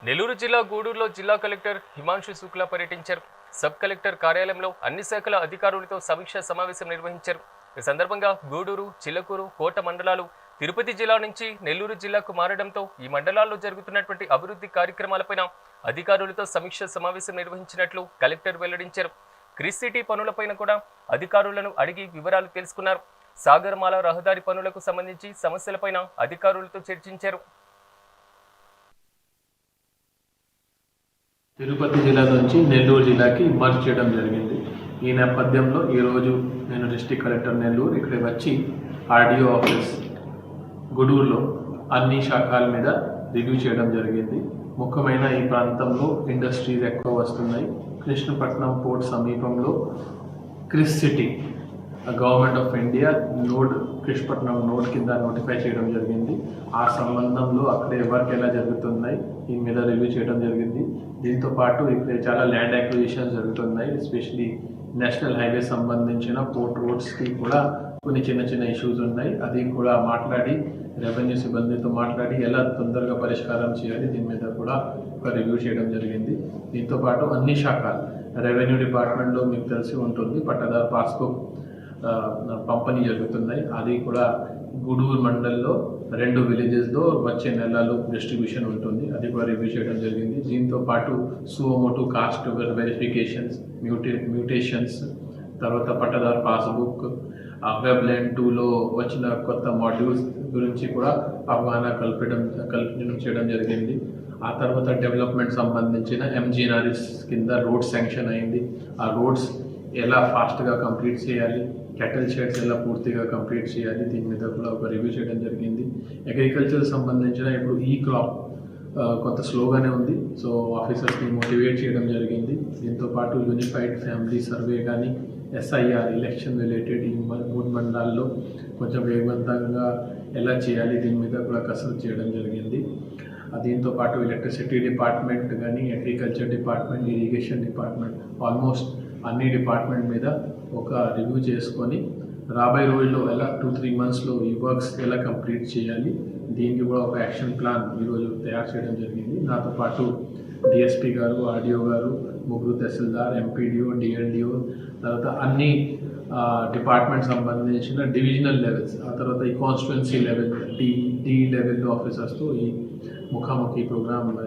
నెల్లూరు జిల్లా గూడూరులో జిల్లా కలెక్టర్ హిమాంశు శుక్లా పర్యటించారు. సబ్ కలెక్టర్ కార్యాలయంలో అన్ని శాఖల అధికారులతో సమీక్ష సమావేశం నిర్వహించారు. ఈ సందర్భంగా గూడూరు, చిలకూరు, కోట మండలాలు తిరుపతి జిల్లా నుంచి నెల్లూరు జిల్లాకు మారడంతో ఈ మండలాల్లో జరుగుతున్నటువంటి అభివృద్ధి కార్యక్రమాలపైన అధికారులతో సమీక్ష సమావేశం నిర్వహించినట్లు కలెక్టర్ వెల్లడించారు. క్రిస్ సిటీ పనులపైన కూడా అధికారులను అడిగి వివరాలు తెలుసుకున్నారు. సాగర్మాల రహదారి పనులకు సంబంధించి సమస్యలపైన అధికారులతో చర్చించారు. తిరుపతి జిల్లా నుంచి నెల్లూరు జిల్లాకి మర్జ్ చేయడం జరిగింది. ఈ నేపథ్యంలో ఈరోజు నేను డిస్ట్రిక్ట్ కలెక్టర్ నెల్లూరు ఇక్కడికి వచ్చి ఆర్డీఓ ఆఫీస్ గూడూరులో అన్ని శాఖల మీద రివ్యూ చేయడం జరిగింది. ముఖ్యమైన ఈ ప్రాంతంలో ఇండస్ట్రీస్ ఎక్కువ వస్తున్నాయి. కృష్ణపట్నం పోర్ట్ సమీపంలో Chris city government of India Krishnapatnam node కింద నోటిఫై చేయడం జరిగింది. ఆ సంబంధంలో అక్కడే వర్క్ ఎలా జరుగుతున్నాయి దీని మీద రివ్యూ చేయడం జరిగింది. దీంతో పాటు ఇక్కడ చాలా ల్యాండ్ అక్విజిషన్స్ జరుగుతున్నాయి. ఎస్పెషలీ నేషనల్ హైవే సంబంధించిన పోర్ట్ రోడ్స్కి కూడా కొన్ని చిన్న చిన్న ఇష్యూస్ ఉన్నాయి. అది కూడా మాట్లాడి రెవెన్యూ సిబ్బందితో మాట్లాడి ఎలా తొందరగా పరిష్కారం చేయాలి దీని మీద కూడా ఒక రివ్యూ చేయడం జరిగింది. దీంతో పాటు అన్ని శాఖలు రెవెన్యూ డిపార్ట్మెంట్లో మీకు తెలిసి ఉంటుంది పట్టాదారు పాస్బుక్ పంపిణీ జరుగుతున్నాయి. అది కూడా గూడూరు మండల్లో 2 విలేజెస్లో వచ్చే నెలలు డిస్ట్రిబ్యూషన్ ఉంటుంది. అది కూడా రివ్యూ చేయడం జరిగింది. దీంతో పాటు సుమోటో కాస్ట్ వెరిఫికేషన్స్, మ్యూటేషన్స్, తర్వాత పట్టాదారు పాస్బుక్, వెబ్ ల్యాండ్ 2లో వచ్చిన కొత్త మాడ్యూల్స్ గురించి కూడా అవగాహన కల్పించడం చేయడం జరిగింది. ఆ తర్వాత డెవలప్మెంట్ సంబంధించిన ఎంజీఎన్ఆర్ఎస్ కింద రోడ్స్ శాంక్షన్ అయింది. ఆ రోడ్స్ ఎలా ఫాస్ట్గా కంప్లీట్ చేయాలి, క్యాటల్ షెడ్స్ ఎలా పూర్తిగా కంప్లీట్ చేయాలి దీని మీద కూడా ఒక రివ్యూ చేయడం జరిగింది. అగ్రికల్చర్ సంబంధించిన ఇప్పుడు ఈ క్రాప్ కొంత స్లోగానే ఉంది. సో ఆఫీసర్స్ని మోటివేట్ చేయడం జరిగింది. దీంతో పాటు యూనిఫైడ్ ఫ్యామిలీ సర్వే కానీ ఎస్ఐఆర్ ఎలక్షన్ రిలేటెడ్ ఈ 3 మండలాల్లో కొంచెం వేగవంతంగా ఎలా చేయాలి దీని మీద కూడా కసరత్తు చేయడం జరిగింది. దీంతో పాటు ఎలక్ట్రిసిటీ డిపార్ట్మెంట్ కానీ agriculture department, irrigation department, almost అన్ని డిపార్ట్మెంట్ మీద ఒక రివ్యూ చేసుకొని రాబోయే రోజుల్లో ఎలా 2-3 మంత్స్లో ఈ వర్క్స్ ఎలా కంప్లీట్ చేయాలి దీనికి కూడా ఒక యాక్షన్ ప్లాన్ ఈరోజు తయారు చేయడం జరిగింది. నాతో పాటు డిఎస్పీ గారు, ఆర్డీఓ గారు, 3 తహసీల్దార్, ఎంపీడీఓ, డిఎల్డిఓ, తర్వాత అన్ని డిపార్ట్మెంట్ సంబంధించిన డివిజనల్ లెవెల్స్, ఆ తర్వాత ఈ కాన్స్టిట్యుయెన్సీ లెవెల్ డి లెవెల్ ఆఫీసర్స్తో ఈ ముఖాముఖి ప్రోగ్రామ్